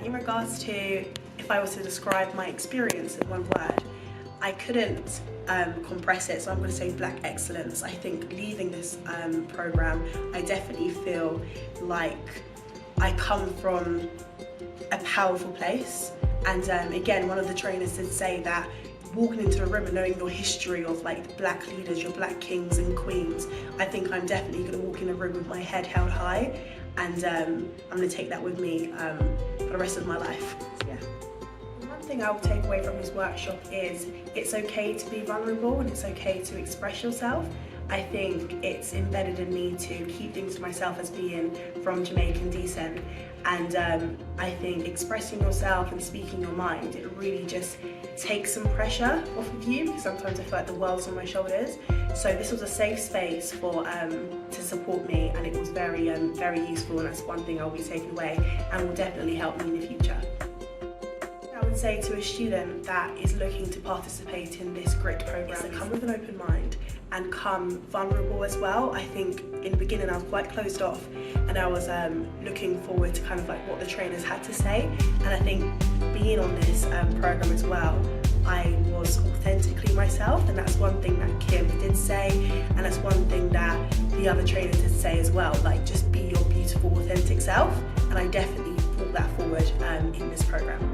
In regards to if I was to describe my experience in one word, I couldn't compress it, so I'm going to say black excellence. I think leaving this program, I definitely feel like I come from a powerful place. And again, one of the trainers did say that walking into a room and knowing your history of like the black leaders, your black kings and queens, I think I'm definitely going to walk in a room with my head held high, and I'm going to take that with me for the rest of my life. So, yeah. One thing I will take away from this workshop is it's okay to be vulnerable and it's okay to express yourself. I think it's embedded in me to keep things to myself as being from Jamaican descent, and I think expressing yourself and speaking your mind, it really just takes some pressure off of you, because sometimes I feel like the world's on my shoulders. So this was a safe space for to support me, and it was very very useful, and that's one thing I'll be taking away and will definitely help me in the future. I would say to a student that is looking to participate in this GRIT program is to come with an open mind and come vulnerable as well. I think in the beginning I was quite closed off, and I was looking forward to kind of like what the trainers had to say, and I think being on this program as well, I was authentically myself, and that's one thing that Kim did say, and that's one thing that the other trainers did say as well, like just be your beautiful authentic self, and I definitely brought that forward in this program.